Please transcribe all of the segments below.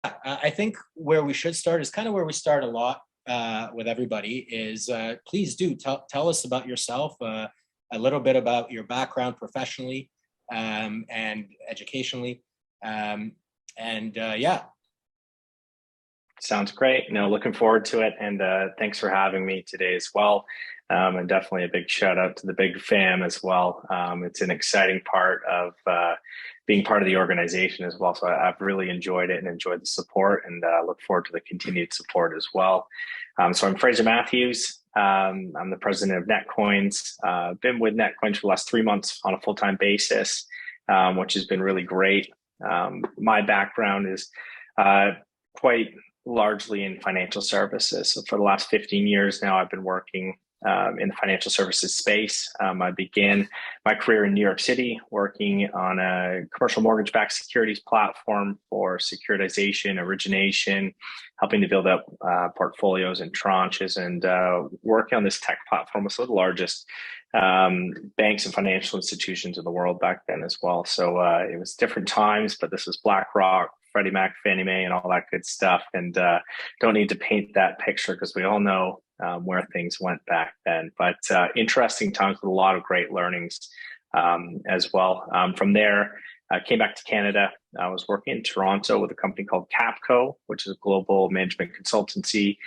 I think where we should start is kind of where we start a lot with everybody is please do tell us about yourself, a little bit about your background professionally and educationally. Yeah. Sounds great. No, looking forward to it. And thanks for having me today as well. And definitely a big shout out to the Big Fam as well. It's an exciting part of being part of the organization as well. So I've really enjoyed it and enjoyed the support, and look forward to the continued support as well. So I'm Fraser Matthews. I'm the president of Netcoins. Been with Netcoins for the last 3 months on a full-time basis, which has been really great. My background is quite largely in financial services. So for the last 15 years now, I've been working in the financial services space. I began my career in New York City working on a commercial mortgage-backed securities platform for securitization, origination, helping to build up portfolios and tranches, and working on this tech platform with some of the largest banks and financial institutions in the world back then as well. So it was different times, but this was BlackRock, Freddie Mac, Fannie Mae, and all that good stuff. And don't need to paint that picture because we all know where things went back then. But interesting times with a lot of great learnings as well. From there, I came back to Canada. I was working in Toronto with a company called Capco, which is a global management consultancy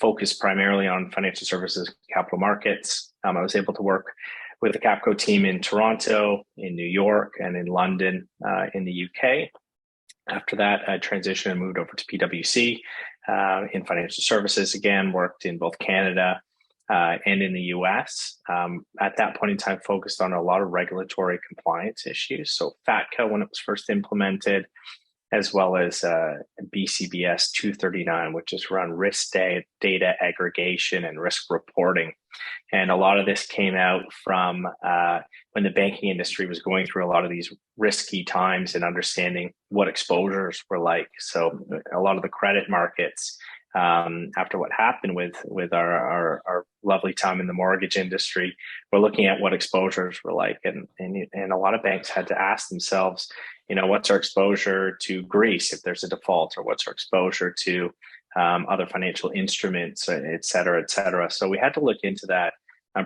focused primarily on financial services, capital markets. I was able to work with the Capco team in Toronto, in New York, and in London, in the UK. After that, I transitioned and moved over to PwC in financial services. Again, worked in both Canada and in the US. At that point in time, focused on a lot of regulatory compliance issues. So FATCA, when it was first implemented, as well as BCBS 239, which is around risk data aggregation and risk reporting. And a lot of this came out from when the banking industry was going through a lot of these risky times and understanding what exposures were like. So a lot of the credit markets, after what happened with our lovely time in the mortgage industry, we're looking at what exposures were like. And a lot of banks had to ask themselves, what's our exposure to Greece if there's a default, or what's our exposure to other financial instruments, et cetera, et cetera. So we had to look into that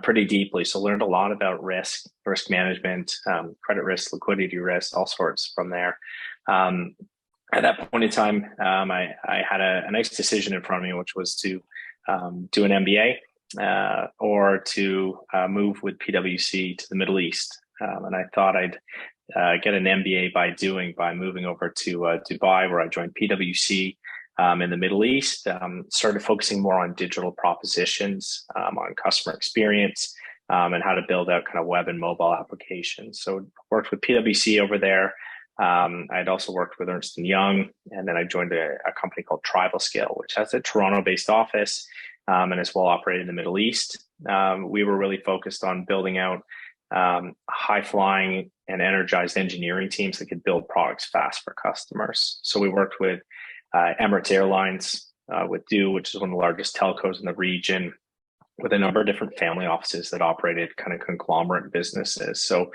pretty deeply. So learned a lot about risk management, credit risk, liquidity risk, all sorts from there. At that point in time, I had a nice decision in front of me, which was to do an MBA or to move with PwC to the Middle East. And I thought I'd get an MBA by moving over to Dubai, where I joined PwC in the Middle East, started focusing more on digital propositions, on customer experience, and how to build out kind of web and mobile applications. So worked with PwC over there. I'd also worked with Ernst & Young, and then I joined a company called TribalScale, which has a Toronto-based office and is well operated in the Middle East. We were really focused on building out high-flying and energized engineering teams that could build products fast for customers. So we worked with Emirates Airlines, with Du, which is one of the largest telcos in the region, with a number of different family offices that operated kind of conglomerate businesses. So,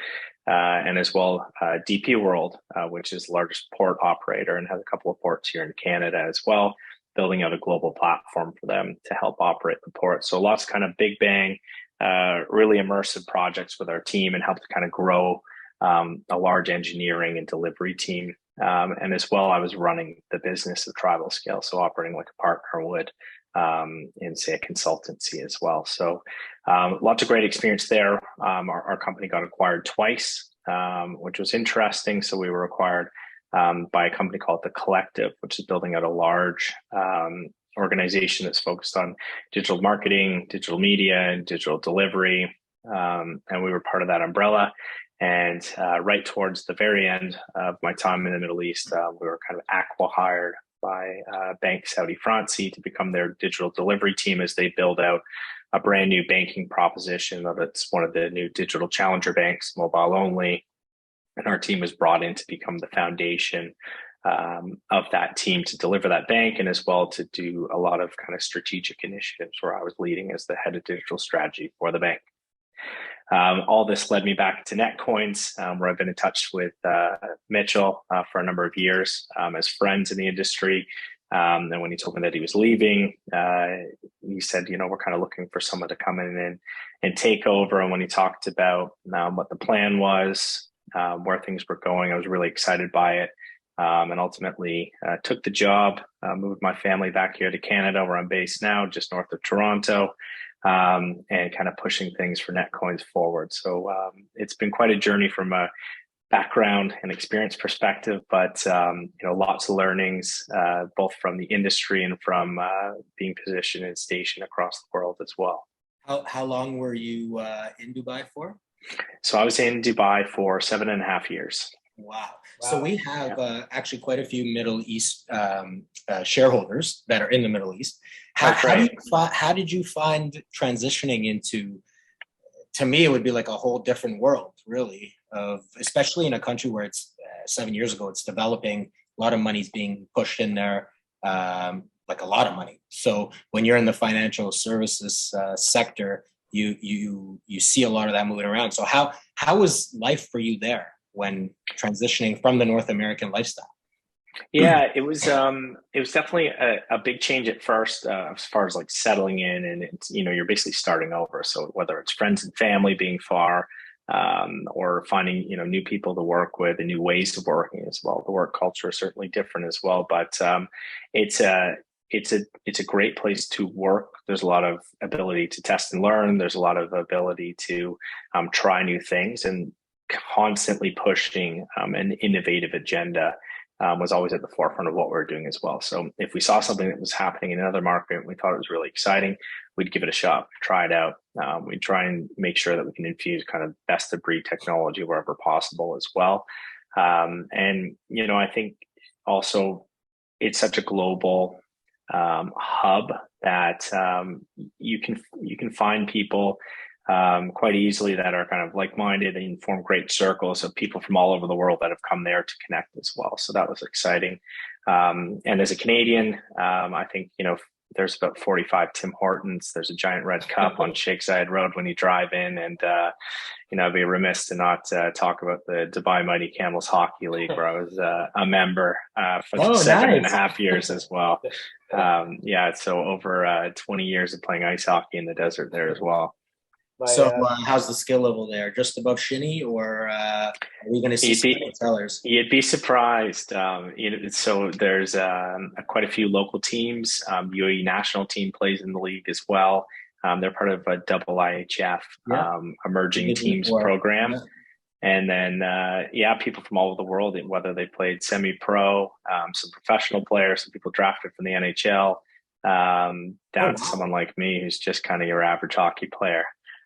and as well, DP World, which is the largest port operator and has a couple of ports here in Canada as well, building out a global platform for them to help operate the port. So lots of kind of big bang, really immersive projects with our team, and helped kind of grow a large engineering and delivery team. And as well, I was running the business of TribalScale, so operating like a partner would in, say, a consultancy as well. So lots of great experience there. Our company got acquired twice, which was interesting. So we were acquired by a company called The Collective, which is building out a large organization that's focused on digital marketing, digital media, and digital delivery. And we were part of that umbrella. And right towards the very end of my time in the Middle East, we were kind of acqui-hired by Banque Saudi Fransi to become their digital delivery team as they build out a brand new banking proposition. It's one of the new digital challenger banks, mobile only. And our team was brought in to become the foundation of that team to deliver that bank, and as well to do a lot of kind of strategic initiatives where I was leading as the head of digital strategy for the bank. All this led me back to Netcoins, where I've been in touch with Mitchell for a number of years as friends in the industry. And when he told me that he was leaving, he said, we're kind of looking for someone to come in and take over. And when he talked about what the plan was, where things were going, I was really excited by it. And ultimately took the job, moved my family back here to Canada, where I'm based now, just north of Toronto, and kind of pushing things for Netcoins forward. So it's been quite a journey from a background and experience perspective, but lots of learnings, both from the industry and from being positioned and stationed across the world as well. How long were you in Dubai for? So I was in Dubai for 7.5 years. Wow. So we have actually quite a few Middle East shareholders that are in the Middle East. How did you find transitioning into, to me, it would be like a whole different world, really, especially in a country where it's 7 years ago, it's developing, a lot of money's being pushed in there, like a lot of money. So when you're in the financial services sector, you see a lot of that moving around. So how was life for you there when transitioning from the North American lifestyle? Yeah, it was definitely a big change at first, as far as like settling in, and it's, you're basically starting over. So whether it's friends and family being far, or finding new people to work with and new ways of working as well. The work culture is certainly different as well, but it's a great place to work. There's a lot of ability to test and learn. There's a lot of ability to try new things, and constantly pushing an innovative agenda was always at the forefront of what we were doing as well. So if we saw something that was happening in another market and we thought it was really exciting, we'd give it a shot, try it out. We'd try and make sure that we can infuse kind of best of breed technology wherever possible as well. And I think also it's such a global hub that you can find people quite easily that are kind of like-minded and form great circles of people from all over the world that have come there to connect as well. So that was exciting. And as a Canadian, I think, there's about 45 Tim Hortons. There's a giant red cup on Sheikh Zayed Road when you drive in. And, I'd be remiss to not talk about the Dubai Mighty Camels Hockey League, where I was a member for 7.5 years as well. So over 20 years of playing ice hockey in the desert there as well. So how's the skill level there? Just above shinny, or are we going to see some tellers? You'd be surprised. So there's quite a few local teams. UAE national team plays in the league as well. They're part of a double IHF emerging teams program. Yeah. And then, people from all over the world, whether they played semi-pro, some professional players, some people drafted from the NHL, down to someone like me who's just kind of your average hockey player.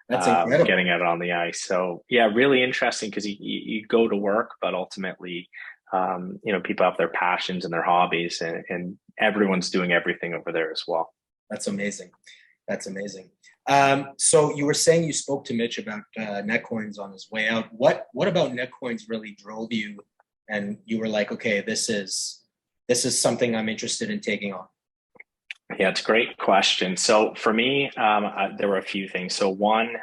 That's incredible. Getting out on the ice. So yeah, really interesting, because you go to work, but ultimately, people have their passions and their hobbies, and everyone's doing everything over there as well. That's amazing. That's amazing. So you were saying you spoke to Mitch about Netcoins on his way out. What about Netcoins really drove you, and you were like, okay, this is something I'm interested in taking on? Yeah, it's a great question. So for me, there were a few things. So one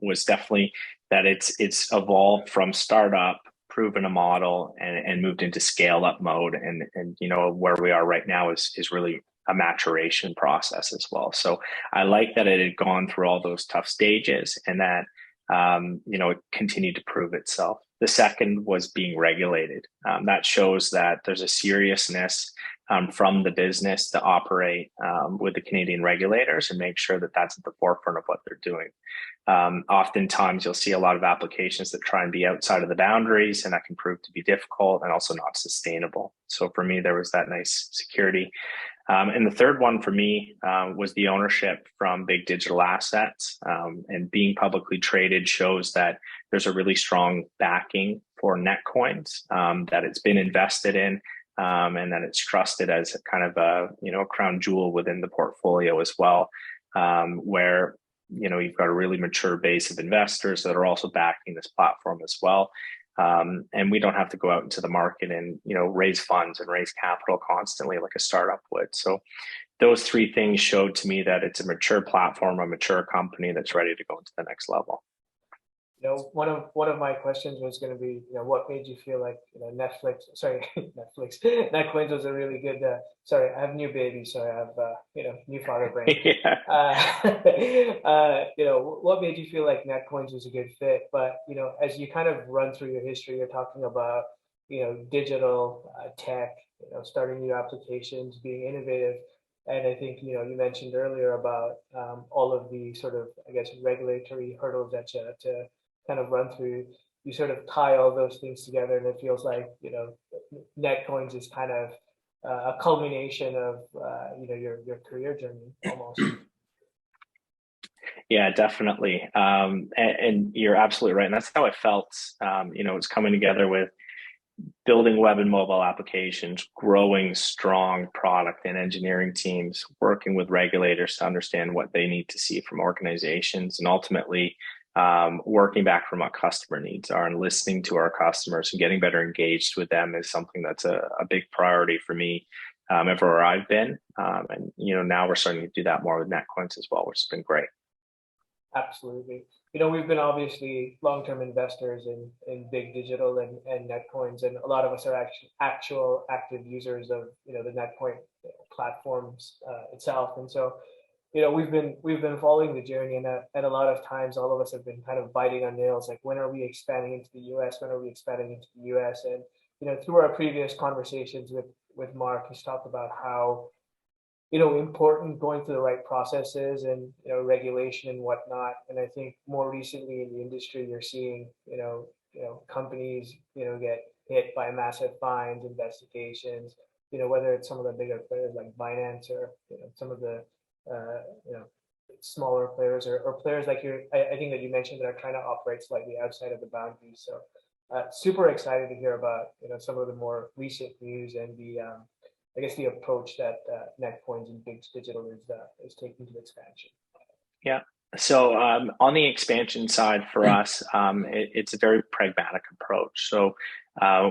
was definitely that it's evolved from startup, proven a model, and moved into scale up mode. And where we are right now is really a maturation process as well. So I like that it had gone through all those tough stages, and that it continued to prove itself. The second was being regulated. That shows that there's a seriousness from the business to operate with the Canadian regulators and make sure that that's at the forefront of what they're doing. Oftentimes, you'll see a lot of applications that try and be outside of the boundaries, and that can prove to be difficult and also not sustainable. So for me, there was that nice security. And the third one for me was the ownership from big digital assets, and being publicly traded shows that there's a really strong backing for Netcoins, that it's been invested in, and that it's trusted as kind of a crown jewel within the portfolio as well, where you've got a really mature base of investors that are also backing this platform as well. And we don't have to go out into the market and, raise funds and raise capital constantly like a startup would. So those three things showed to me that it's a mature platform, a mature company that's ready to go into the next level. one of my questions was going to be, what made you feel like, Netcoins was a really good. Sorry, I have new baby, so I have new father brain. What made you feel like Netcoins was a good fit? But as you kind of run through your history, you're talking about digital tech, starting new applications, being innovative. And I think, you mentioned earlier about all of the sort of, I guess, regulatory hurdles that you have to kind of run through. You sort of tie all those things together, and it feels like, Netcoins is kind of a culmination of, your career journey almost. Yeah, definitely. And you're absolutely right. And that's how I felt. It's coming together with building web and mobile applications, growing strong product and engineering teams, working with regulators to understand what they need to see from organizations, and ultimately working back from what customer needs are and listening to our customers and getting better engaged with them is something that's a big priority for me everywhere I've been. And now we're starting to do that more with Netcoins as well, which has been great. Absolutely. We've been obviously long-term investors in Big Digital and Netcoins, and a lot of us are actual active users of the Netcoin platforms itself. And so we've been following the journey, and a lot of times all of us have been kind of biting on nails, like, when are we expanding into the US? When are we expanding into the US? And through our previous conversations with Mark, he's talked about how important going through the right processes and regulation and whatnot. And I think more recently in the industry, you're seeing companies get hit by massive fines, investigations. Whether it's some of the bigger players like Binance, or some of the smaller players, or players like I think that you mentioned, that are trying to operate slightly outside of the boundaries. So super excited to hear about some of the more recent news and the I guess the approach that Netcoins and Big Digital is taking to expansion. Yeah. So on the expansion side for us, it's a very pragmatic approach. So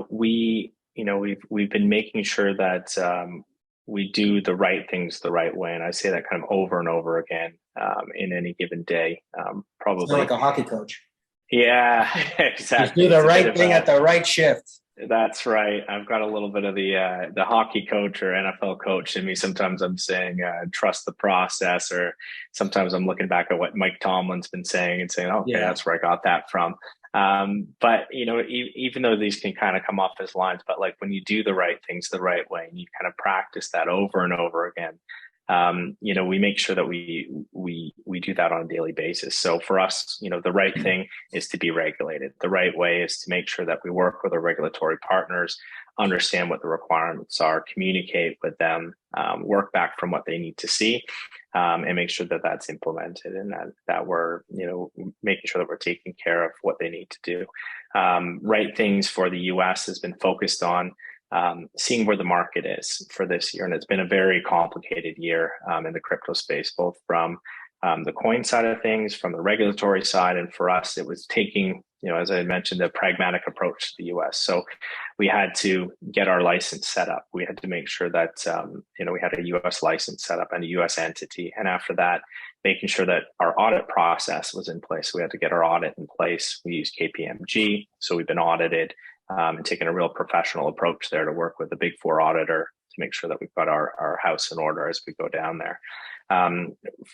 we've been making sure that we do the right things the right way, and I say that kind of over and over again in any given day. Probably like a hockey coach. Yeah, exactly. Just do the right thing at the right shift. That's right. I've got a little bit of the hockey coach or NFL coach in me. Sometimes I'm saying trust the process, or sometimes I'm looking back at what Mike Tomlin's been saying and saying, okay, that's where I got that from. But even though these can kind of come off as lines, but like when you do the right things the right way and you kind of practice that over and over again, we make sure that we do that on a daily basis. So for us, the right thing is to be regulated. The right way is to make sure that we work with our regulatory partners, understand what the requirements are, communicate with them, work back from what they need to see, and make sure that that's implemented, and that we're, making sure that we're taking care of what they need to do. Right things for the US has been focused on seeing where the market is for this year. And it's been a very complicated year in the crypto space, both from the coin side of things, from the regulatory side. And for us, it was taking, as I mentioned, a pragmatic approach to the US. So we had to get our license set up. We had to make sure that, we had a US license set up and a US entity. And after that, making sure that our audit process was in place. We had to get our audit in place. We used KPMG. So we've been audited. And taking a real professional approach there to work with the Big Four auditor to make sure that we've got our house in order as we go down there.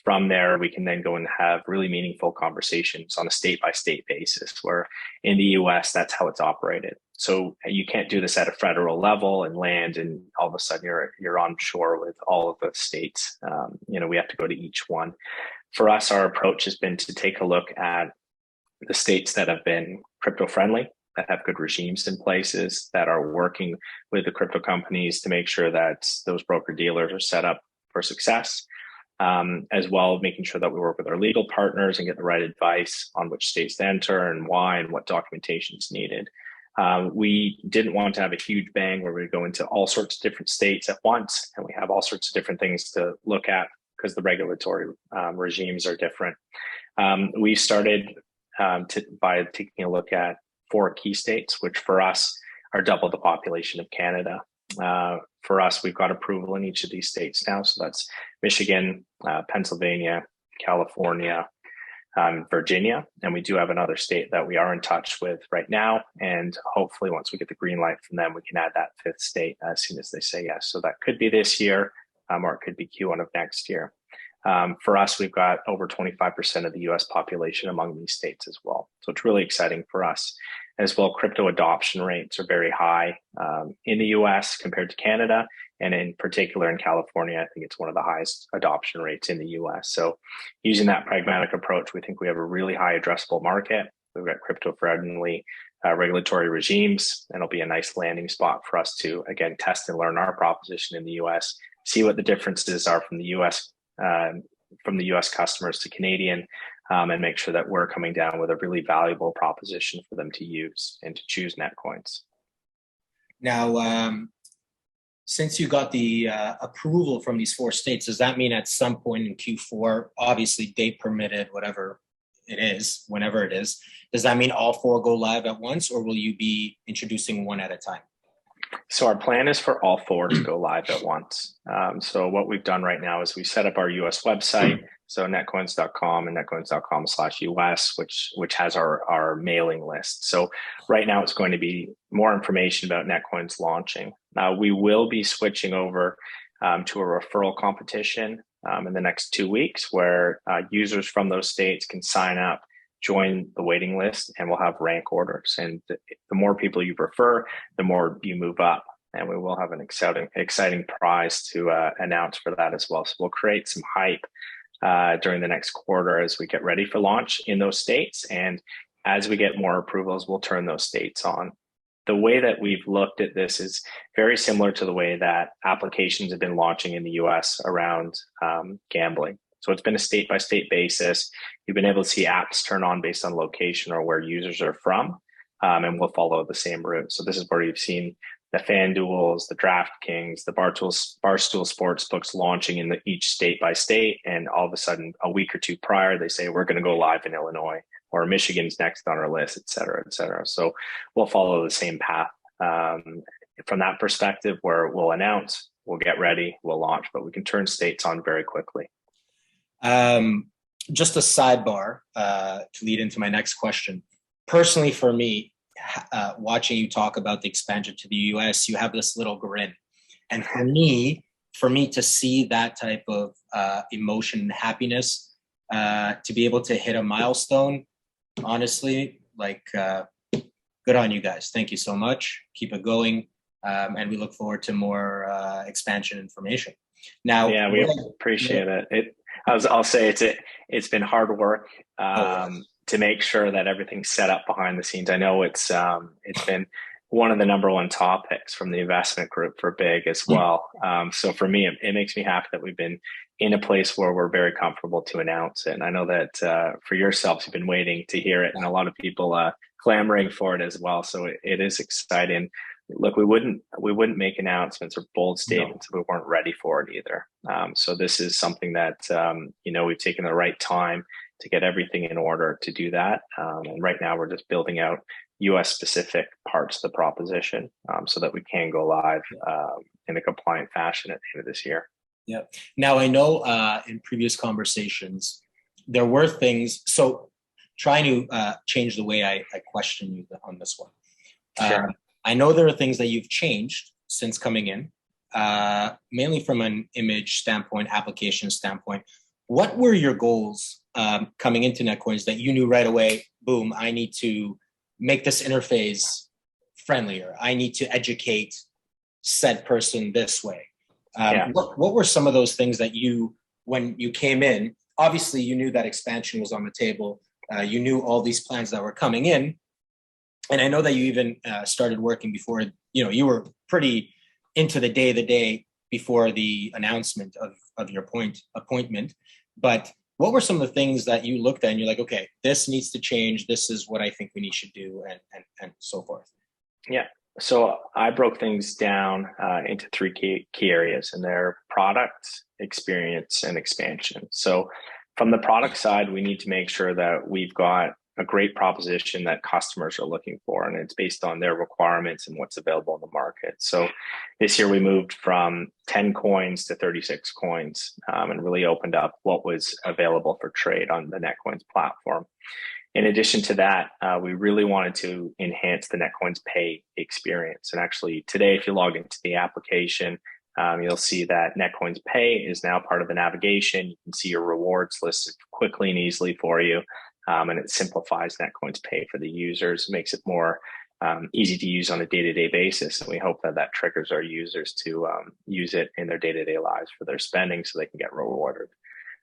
From there, we can then go and have really meaningful conversations on a state-by-state basis, where in the US, that's how it's operated. So you can't do this at a federal level and land and all of a sudden you're on shore with all of the states. We have to go to each one. For us, our approach has been to take a look at the states that have been crypto-friendly, that have good regimes in places, that are working with the crypto companies to make sure that those broker dealers are set up for success, as well as making sure that we work with our legal partners and get the right advice on which states to enter and why and what documentation is needed. We didn't want to have a huge bang where we go into all sorts of different states at once, and we have all sorts of different things to look at because the regulatory regimes are different. We started by taking a look at 4 key states, which for us are double the population of Canada. For us, we've got approval in each of these states now. So that's Michigan, Pennsylvania, California, Virginia, and we do have another state that we are in touch with right now. And hopefully once we get the green light from them, we can add that fifth state as soon as they say yes. So that could be this year, or it could be Q1 of next year. For us, we've got over 25% of the US population among these states as well. So it's really exciting for us. As well, crypto adoption rates are very high in the US compared to Canada. And in particular in California, I think it's one of the highest adoption rates in the US. So using that pragmatic approach, we think we have a really high addressable market. We've got crypto-friendly regulatory regimes, and it'll be a nice landing spot for us to, again, test and learn our proposition in the US, see what the differences are from the US customers to Canadian, and make sure that we're coming down with a really valuable proposition for them to use and to choose Netcoins. Now, since you got the approval from these 4 states, does that mean at some point in Q4, obviously date permitted, whatever it is, whenever it is, does that mean all 4 go live at once, or will you be introducing one at a time? So our plan is for all 4 to go live at once. So what we've done right now is we set up our US website, so netcoins.com and netcoins.com/US, which has our mailing list. So right now it's going to be more information about Netcoins launching. We will be switching over to a referral competition in the next 2 weeks, where users from those states can sign up, join the waiting list, and we'll have rank orders. And the more people you refer, the more you move up. And we will have an exciting prize to announce for that as well. So we'll create some hype during the next quarter as we get ready for launch in those states. And as we get more approvals, we'll turn those states on. The way that we've looked at this is very similar to the way that applications have been launching in the US around gambling. So it's been a state-by-state basis. You've been able to see apps turn on based on location or where users are from, and we'll follow the same route. So this is where you've seen the FanDuels, the DraftKings, the Barstool Sportsbooks launching in each state by state, and all of a sudden, a week or 2 prior, they say, we're going to go live in Illinois, or Michigan's next on our list, et cetera, et cetera. So we'll follow the same path from that perspective, where we'll announce, we'll get ready, we'll launch, but we can turn states on very quickly. Just a sidebar to lead into my next question. Personally, for me, watching you talk about the expansion to the US, you have this little grin. And for me to see that type of emotion and happiness, to be able to hit a milestone, honestly, like, good on you guys. Thank you so much. Keep it going. And we look forward to more expansion information. Now, yeah, we appreciate it. I'll say it's been hard work to make sure that everything's set up behind the scenes. I know it's been one of the #1 topics from the investment group for Big as well. So for me, it makes me happy that we've been in a place where we're very comfortable to announce it. And I know that for yourselves, you've been waiting to hear it, and a lot of people clamoring for it as well. So it is exciting. Look, we wouldn't make announcements or bold statements if we weren't ready for it either. So this is something that we've taken the right time to get everything in order to do that. And right now we're just building out US specific parts of the proposition so that we can go live in a compliant fashion at the end of this year. Yeah. Now I know in previous conversations, there were things, so trying to change the way I question you on this one. Sure. I know there are things that you've changed since coming in, mainly from an image standpoint, application standpoint. What were your goals coming into Netcoins that you knew right away, boom, I need to make this interface friendlier. I need to educate said person this way. What were some of those things that when you came in, obviously you knew that expansion was on the table. You knew all these plans that were coming in. And I know that you even started working before, you were pretty into the day before the announcement of your appointment. But what were some of the things that you looked at and you're like, okay, this needs to change. This is what I think we should do, and so forth. Yeah. So I broke things down into 3 key areas, and they're product, experience, and expansion. So from the product side, we need to make sure that we've got a great proposition that customers are looking for, and it's based on their requirements and what's available in the market. So this year we moved from 10 coins to 36 coins, and really opened up what was available for trade on the Netcoins platform. In addition to that, we really wanted to enhance the Netcoins Pay experience. And actually today, if you log into the application, you'll see that Netcoins Pay is now part of the navigation. You can see your rewards listed quickly and easily for you. And it simplifies Netcoins Pay for the users, makes it more easy to use on a day-to-day basis. And we hope that that triggers our users to use it in their day-to-day lives for their spending so they can get rewarded.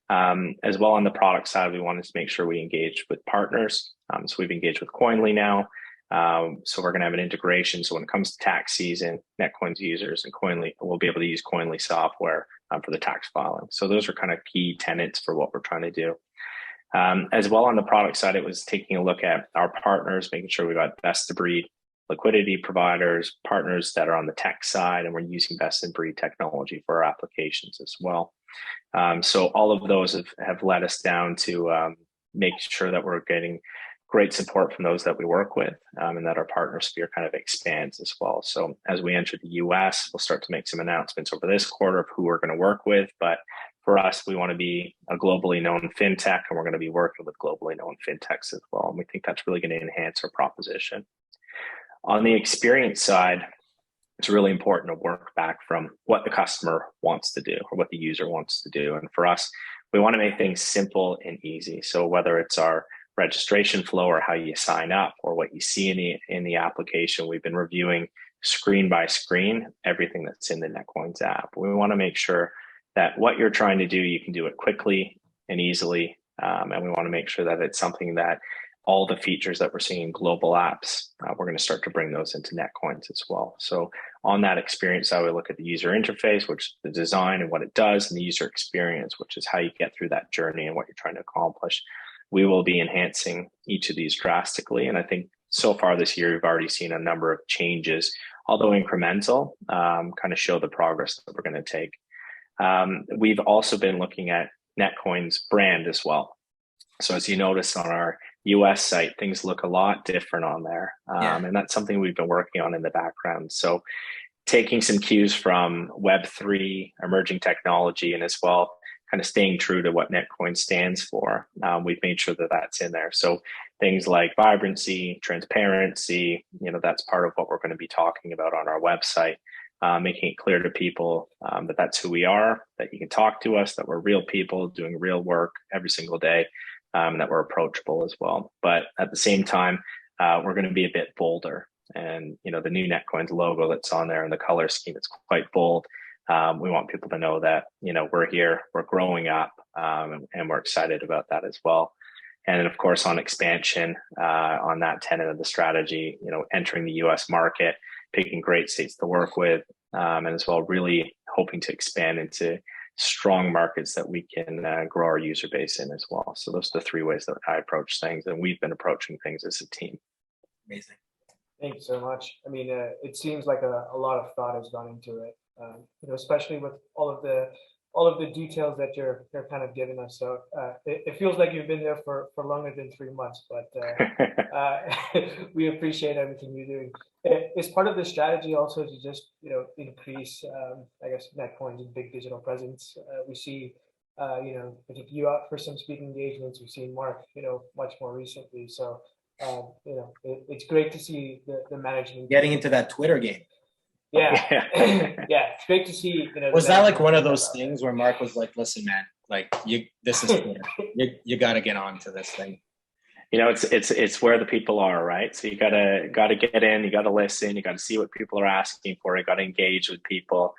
As well, on the product side, we wanted to make sure we engage with partners. So we've engaged with Coinly now. So we're going to have an integration. So when it comes to tax season, Netcoins users and Coinly will be able to use Coinly software for the tax filing. So those are kind of key tenets for what we're trying to do. As well, on the product side, it was taking a look at our partners, making sure we got best of breed liquidity providers, partners that are on the tech side, and we're using best in breed technology for our applications as well. So all of those have led us down to make sure that we're getting great support from those that we work with, and that our partner sphere kind of expands as well. So as we enter the US, we'll start to make some announcements over this quarter of who we're going to work with. But for us, we want to be a globally known fintech, and we're going to be working with globally known fintechs as well. And we think that's really going to enhance our proposition. On the experience side, it's really important to work back from what the customer wants to do or what the user wants to do. And for us, we want to make things simple and easy. So whether it's our registration flow or how you sign up or what you see in the application, we've been reviewing screen by screen everything that's in the Netcoins app. We want to make sure that what you're trying to do, you can do it quickly and easily. And we want to make sure that it's something that all the features that we're seeing in global apps, we're going to start to bring those into Netcoins as well. So on that experience side, we look at the user interface, which is the design and what it does, and the user experience, which is how you get through that journey and what you're trying to accomplish. We will be enhancing each of these drastically. And I think so far this year, we've already seen a number of changes, although incremental, kind of show the progress that we're going to take. We've also been looking at Netcoins brand as well. So as you notice on our US site, things look a lot different on there. And that's something we've been working on in the background. So taking some cues from Web3, emerging technology, and as well, kind of staying true to what Netcoin stands for. We've made sure that that's in there. So things like vibrancy, transparency, that's part of what we're going to be talking about on our website, making it clear to people that that's who we are, that you can talk to us, that we're real people doing real work every single day, and that we're approachable as well. But at the same time, we're going to be a bit bolder. And, the new Netcoins logo that's on there and the color scheme, it's quite bold. We want people to know that, we're here, we're growing up, and we're excited about that as well. And then, of course, on expansion, on that tenet of the strategy, entering the US market, picking great states to work with, and as well, really hoping to expand into strong markets that we can grow our user base in as well. So those are the three ways that I approach things, and we've been approaching things as a team. Amazing. Thank you so much. I mean, it seems like a lot of thought has gone into it, especially with all of the details that you're kind of giving us. So it feels like you've been there for longer than 3 months, but we appreciate everything you're doing. Is part of the strategy also to just increase, I guess, Netcoins and big digital presence? We see, I think you out for some speaking engagements. We've seen Mark, much more recently. So, it's great to see the management getting into that Twitter game. Yeah, yeah, it's great to see. Was that like one of those things where Mark was like, "Listen, man, like this is Twitter. you got to get on to this thing." It's where the people are, right? So you gotta get in, you gotta listen, you gotta see what people are asking for, you gotta engage with people.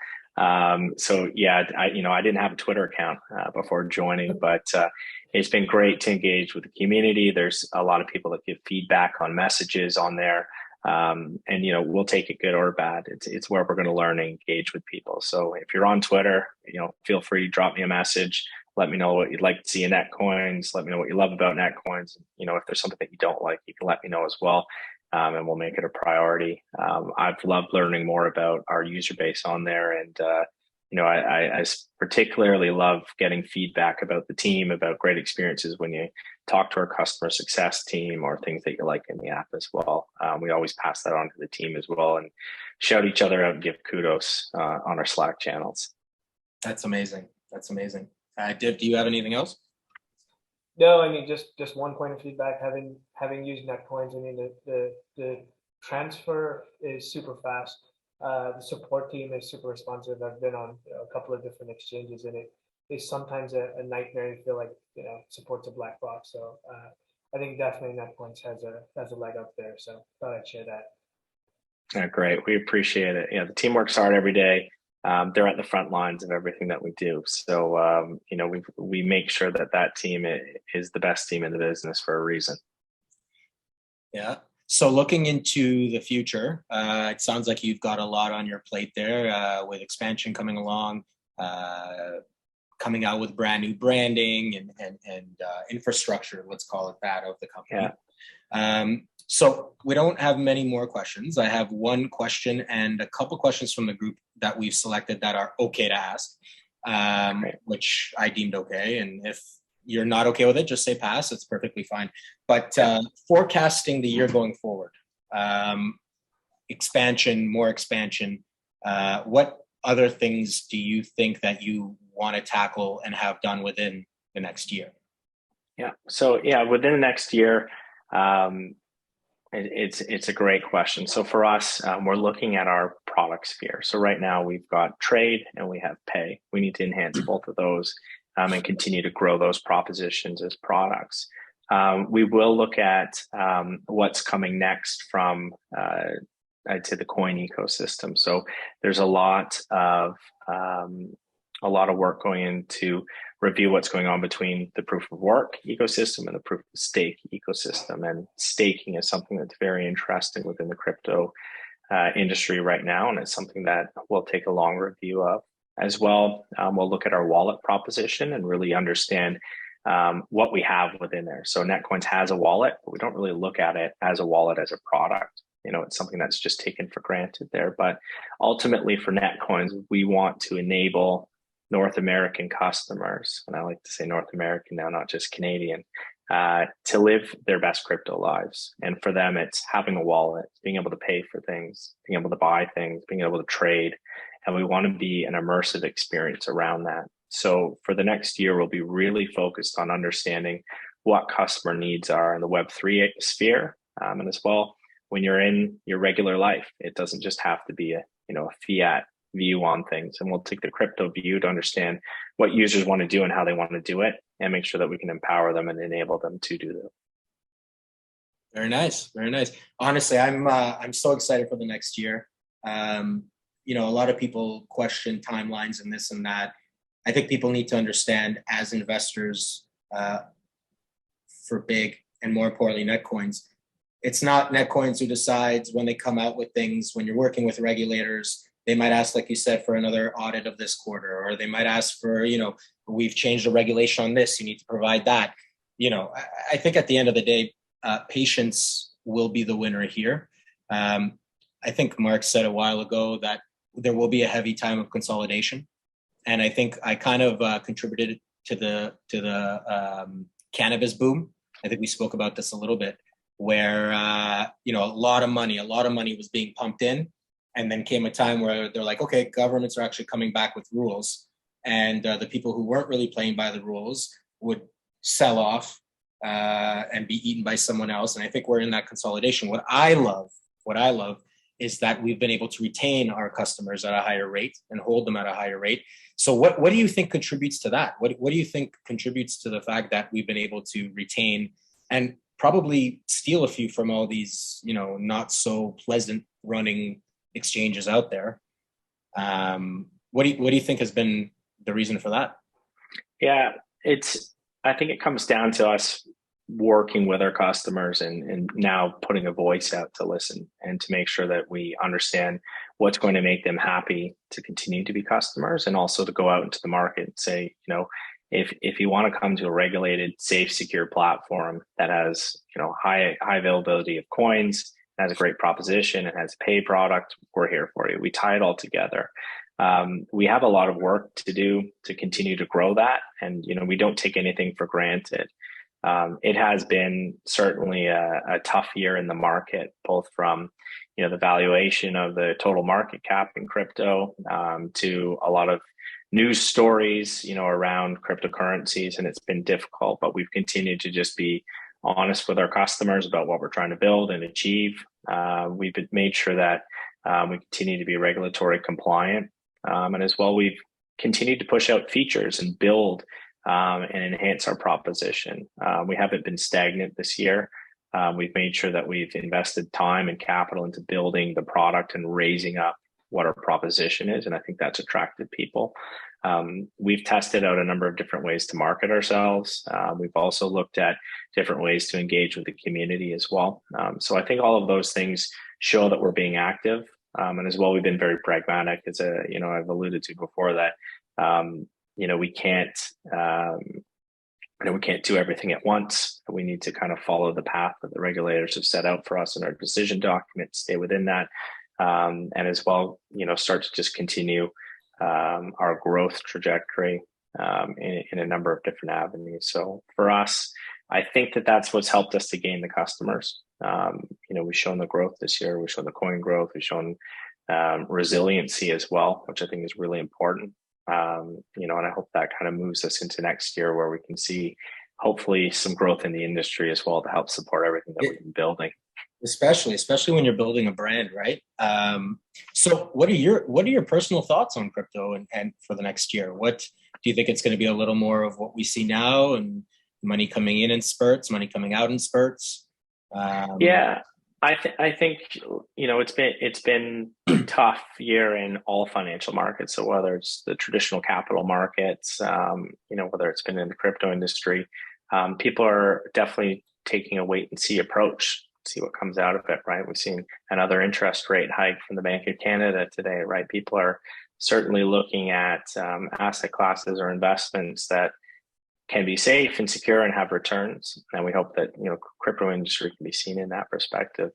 So yeah, I didn't have a Twitter account before joining, but it's been great to engage with the community. There's a lot of people that give feedback on messages on there. And we'll take it good or bad. It's where we're going to learn and engage with people. So if you're on Twitter, feel free to drop me a message. Let me know what you'd like to see in Netcoins. Let me know what you love about Netcoins. If there's something that you don't like, you can let me know as well. And we'll make it a priority. I've loved learning more about our user base on there, and I particularly love getting feedback about the team, about great experiences when you talk to our customer success team or things that you like in the app as well. We always pass that on to the team as well and shout each other out and give kudos on our Slack channels. That's amazing. That's amazing. Div, do you have anything else? No, I mean, just one point of feedback, having used Netcoins, I mean, the transfer is super fast. The support team is super responsive. I've been on a couple of different exchanges, and it is sometimes a nightmare. You feel like support's a black box. So I think definitely Netcoins has a leg up there. So thought I'd share that. Yeah, great. We appreciate it. The team works hard every day. They're at the front lines of everything that we do. So we make sure that team is the best team in the business for a reason. Yeah. So looking into the future, it sounds like you've got a lot on your plate there with expansion coming along, coming out with brand new branding and infrastructure, let's call it that, of the company. Yeah. So we don't have many more questions. I have one question and a couple questions from the group that we've selected that are okay to ask, which I deemed okay. And if you're not okay with it, just say pass. It's perfectly fine. But forecasting the year going forward, expansion, more expansion, what other things do you think that you want to tackle and have done within the next year? Yeah. So within the next year, it's a great question. So for us, we're looking at our product sphere. So right now we've got trade and we have pay. We need to enhance both of those and continue to grow those propositions as products. We will look at what's coming next from, I'd say, the coin ecosystem. So there's a lot of work going into review what's going on between the proof of work ecosystem and the proof of stake ecosystem. And staking is something that's very interesting within the crypto industry right now. And it's something that we'll take a long review of as well. We'll look at our wallet proposition and really understand what we have within there. So Netcoins has a wallet, but we don't really look at it as a wallet, as a product. It's something that's just taken for granted there. But ultimately for Netcoins, we want to enable North American customers, and I like to say North American now, not just Canadian, to live their best crypto lives. And for them, it's having a wallet, being able to pay for things, being able to buy things, being able to trade. And we want to be an immersive experience around that. So for the next year, we'll be really focused on understanding what customer needs are in the Web3 sphere. And as well, when you're in your regular life, it doesn't just have to be a fiat view on things, and we'll take the crypto view to understand what users want to do and how they want to do it, and make sure that we can empower them and enable them to do that. Very nice, very nice. Honestly, I'm so excited for the next year. A lot of people question timelines and this and that. I think people need to understand, as investors for Big, and more importantly Netcoins, it's not Netcoins who decides when they come out with things. When you're working with regulators, they might ask, like you said, for another audit of this quarter, or they might ask for, we've changed the regulation on this, you need to provide that. I think at the end of the day, patience will be the winner here. I think Mark said a while ago that there will be a heavy time of consolidation. And I think I kind of contributed to the cannabis boom. I think we spoke about this a little bit, where, a lot of money was being pumped in. And then came a time where they're like, okay, governments are actually coming back with rules. And the people who weren't really playing by the rules would sell off and be eaten by someone else. And I think we're in that consolidation. What I love is that we've been able to retain our customers at a higher rate and hold them at a higher rate. So what do you think contributes to that? What do you think contributes to the fact that we've been able to retain and probably steal a few from all these, not so pleasant running exchanges out there? What do you think has been the reason for that? Yeah, I think it comes down to us working with our customers and now putting a voice out to listen and to make sure that we understand what's going to make them happy to continue to be customers, and also to go out into the market and say, if you want to come to a regulated, safe, secure platform that has high availability of coins, has a great proposition and has a pay product, we're here for you. We tie it all together. We have a lot of work to do to continue to grow that. And, we don't take anything for granted. It has been certainly a tough year in the market, both from, the valuation of the total market cap in crypto, to a lot of news stories, around cryptocurrencies, and it's been difficult, but we've continued to just be honest with our customers about what we're trying to build and achieve. We've made sure that we continue to be regulatory compliant. And as well, we've continued to push out features and build and enhance our proposition. We haven't been stagnant this year. We've made sure that we've invested time and capital into building the product and raising up what our proposition is. And I think that's attracted people. We've tested out a number of different ways to market ourselves. We've also looked at different ways to engage with the community as well. So I think all of those things show that we're being active. And as well, we've been very pragmatic, as I've alluded to before, that we can't do everything at once. We need to kind of follow the path that the regulators have set out for us in our decision document, stay within that, and as well, start to just continue our growth trajectory in a number of different avenues. So for us, I think that that's what's helped us to gain the customers. We've shown the growth this year. We've shown the coin growth. We've shown resiliency as well, which I think is really important. And I hope that kind of moves us into next year, where we can see hopefully some growth in the industry as well to help support everything that we've been building. Especially when you're building a brand, right? So what are your personal thoughts on crypto and for the next year? What do you think it's going to be? A little more of what we see now, and money coming in spurts, money coming out in spurts? Yeah, I think it's been a tough year in all financial markets. So whether it's the traditional capital markets, whether it's been in the crypto industry, people are definitely taking a wait and see approach. See what comes out of it, right? We've seen another interest rate hike from the Bank of Canada today, right? People are certainly looking at asset classes or investments that can be safe and secure and have returns. And we hope that, crypto industry can be seen in that perspective.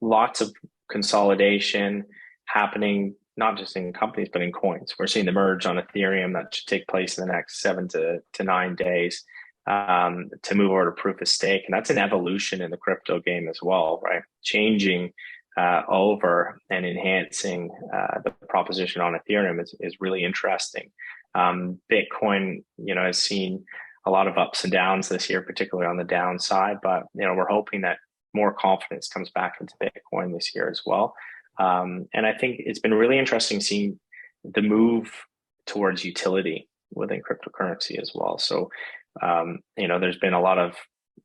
Lots of consolidation happening, not just in companies, but in coins. We're seeing the merge on Ethereum that should take place in the next 7 to 9 days. To move over to proof of stake. And that's an evolution in the crypto game as well, right? Changing over and enhancing the proposition on Ethereum is really interesting. Bitcoin, has seen a lot of ups and downs this year, particularly on the downside, but, we're hoping that more confidence comes back into Bitcoin this year as well. And I think it's been really interesting seeing the move towards utility within cryptocurrency as well. So, there's been a lot of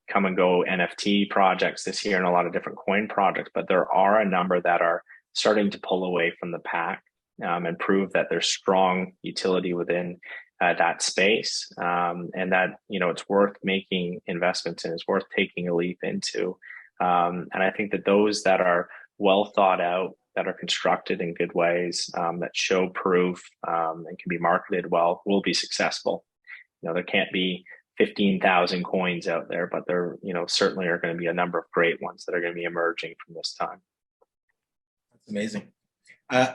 come and go NFT projects this year and a lot of different coin projects, but there are a number that are starting to pull away from the pack and prove that there's strong utility within that space, and that, it's worth making investments in, it's worth taking a leap into. And I think that those that are well thought out, that are constructed in good ways, that show proof and can be marketed well, will be successful. There can't be 15,000 coins out there, but there, certainly are going to be a number of great ones that are going to be emerging from this time. That's amazing.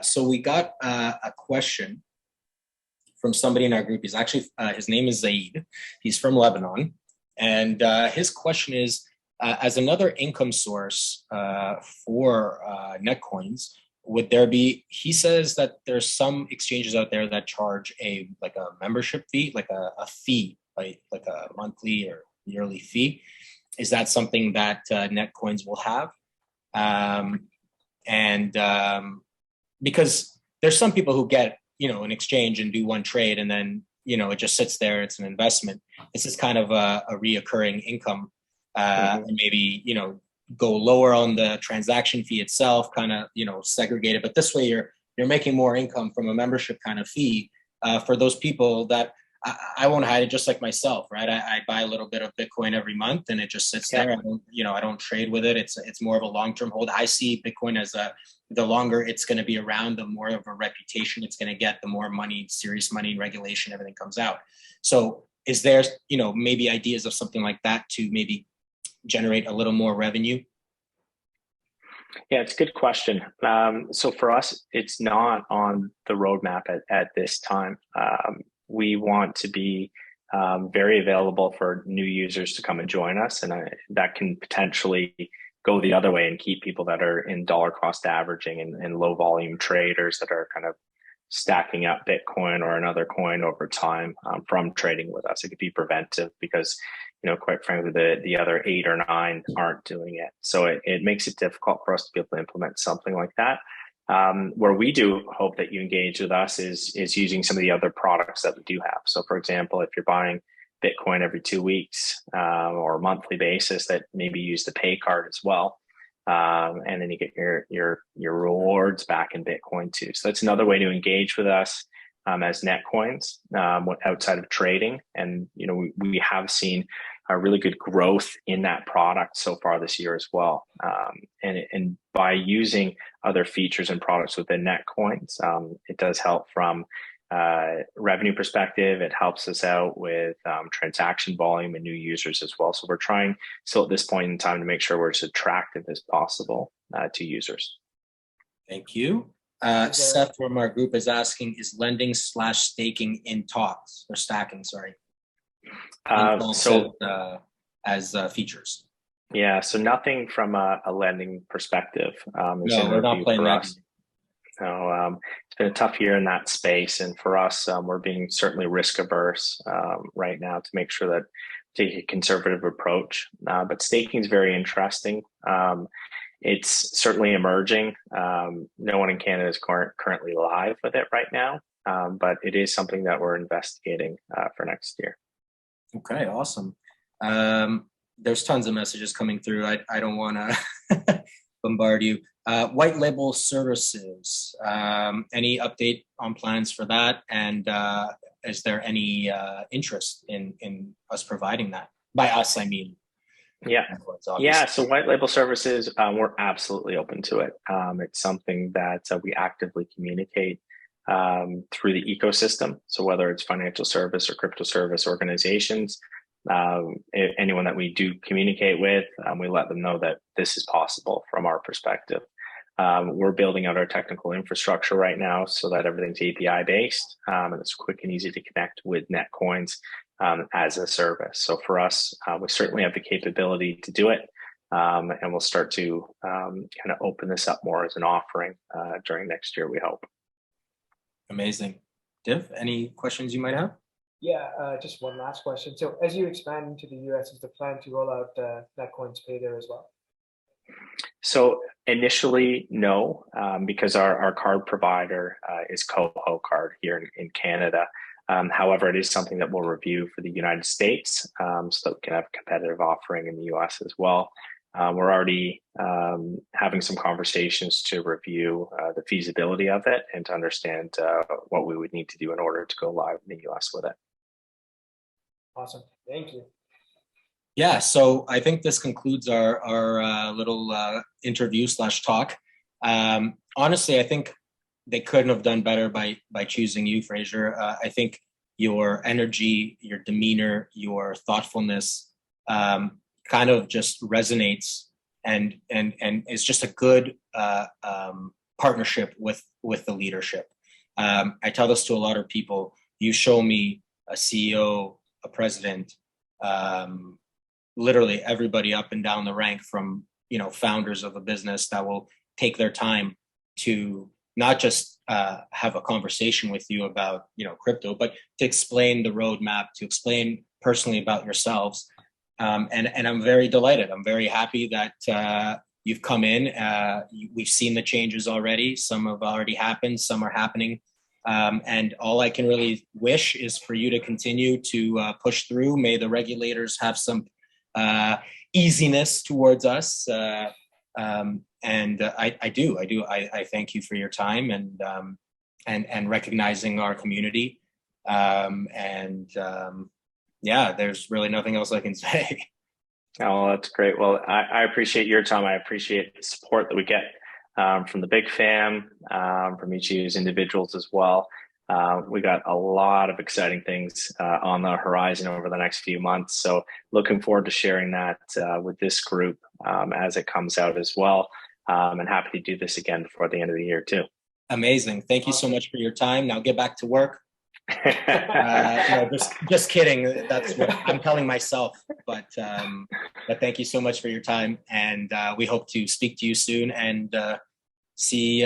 So we got a question from somebody in our group. He's actually, his name is Zaid. He's from Lebanon. And his question is, as another income source for Netcoins, would there be, he says that there's some exchanges out there that charge a membership fee, like a fee, like a monthly or yearly fee. Is that something that Netcoins will have? Because there's some people who get, an exchange and do one trade and then, it just sits there. It's an investment. This is kind of a reoccurring income, and maybe, go lower on the transaction fee itself, kind of, segregate it. But this way you're making more income from a membership kind of fee for those people that, I won't hide it, just like myself, right? I buy a little bit of Bitcoin every month and it just sits there. I don't trade with it. It's more of a long-term hold. I see Bitcoin as the longer it's going to be around, the more of a reputation it's going to get, the more money, serious money, regulation, everything comes out. So is there, maybe ideas of something like that to maybe generate a little more revenue? Yeah, it's a good question. So for us, it's not on the roadmap at this time. We want to be very available for new users to come and join us, and that can potentially go the other way and keep people that are in dollar cost averaging and low volume traders that are kind of stacking up Bitcoin or another coin over time from trading with us. It could be preventive because, quite frankly, the other 8 or 9 aren't doing it. So it makes it difficult for us to be able to implement something like that. Where we do hope that you engage with us is using some of the other products that we do have. So, for example, if you're buying Bitcoin every 2 weeks or a monthly basis, that maybe use the pay card as well. And then you get your rewards back in Bitcoin too. So that's another way to engage with us as Netcoins outside of trading. And we have seen a really good growth in that product so far this year as well. And by using other features and products within Netcoins, it does help from revenue perspective. It helps us out with transaction volume and new users as well. So we're trying still at this point in time to make sure we're as attractive as possible to users. Thank you. Seth from our group is asking, is lending/staking in talks, or stacking, sorry? As features. Yeah, so nothing from a lending perspective. No, we're not playing that. So it's been a tough year in that space, and for us, we're being certainly risk averse right now to make sure that we take a conservative approach. But staking is very interesting. It's certainly emerging. No one in Canada is currently live with it right now, but it is something that we're investigating for next year. Okay, awesome. There's tons of messages coming through. I don't want to bombard you. White label services, any update on plans for that? And is there any interest in us providing that? By us, I mean. Yeah. So white label services, we're absolutely open to it. It's something that we actively communicate through the ecosystem. So whether it's financial service or crypto service organizations, anyone that we do communicate with, we let them know that this is possible from our perspective. We're building out our technical infrastructure right now so that everything's API based and it's quick and easy to connect with Netcoins as a service. So for us, we certainly have the capability to do it, and we'll start to kind of open this up more as an offering during next year, we hope. Amazing. Div, any questions you might have? Yeah, just one last question. So as you expand into the US, is the plan to roll out Netcoins Pay there as well? So initially, no, because our card provider is Coho Card here in Canada. However, it is something that we'll review for the United States so that we can have a competitive offering in the US as well. We're already having some conversations to review the feasibility of it and to understand what we would need to do in order to go live in the US with it. Awesome. Thank you. Yeah, so I think this concludes our little interview / talk. Honestly, I think they couldn't have done better by choosing you, Fraser. I think your energy, your demeanor, your thoughtfulness kind of just resonates and is just a good partnership with the leadership. I tell this to a lot of people. You show me a CEO, a president, literally everybody up and down the rank from founders of a business that will take their time to not just have a conversation with you about crypto, but to explain the roadmap, to explain personally about yourselves. And I'm very delighted. I'm very happy that you've come in. We've seen the changes already. Some have already happened. Some are happening. And all I can really wish is for you to continue to push through. May the regulators have some easiness towards us. And I do. I thank you for your time and recognizing our community. Yeah, there's really nothing else I can say. Oh, that's great. Well, I appreciate your time. I appreciate the support that we get from the BIGGFAM, from each of you as individuals as well. We got a lot of exciting things on the horizon over the next few months. So looking forward to sharing that with this group as it comes out as well. and happy to do this again before the end of the year too. Amazing. Thank you so much for your time. Now get back to work. No, just kidding. That's what I'm telling myself. But thank you so much for your time, and we hope to speak to you soon and see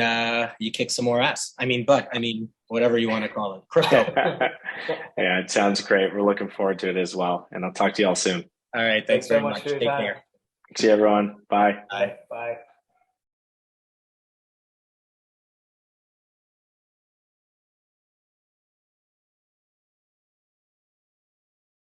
you kick some more ass. I mean, whatever you want to call it, crypto. Yeah, it sounds great. We're looking forward to it as well, and I'll talk to you all soon. All right. Thanks very much. for your Take time. care. See you, everyone. Bye. Bye. Bye.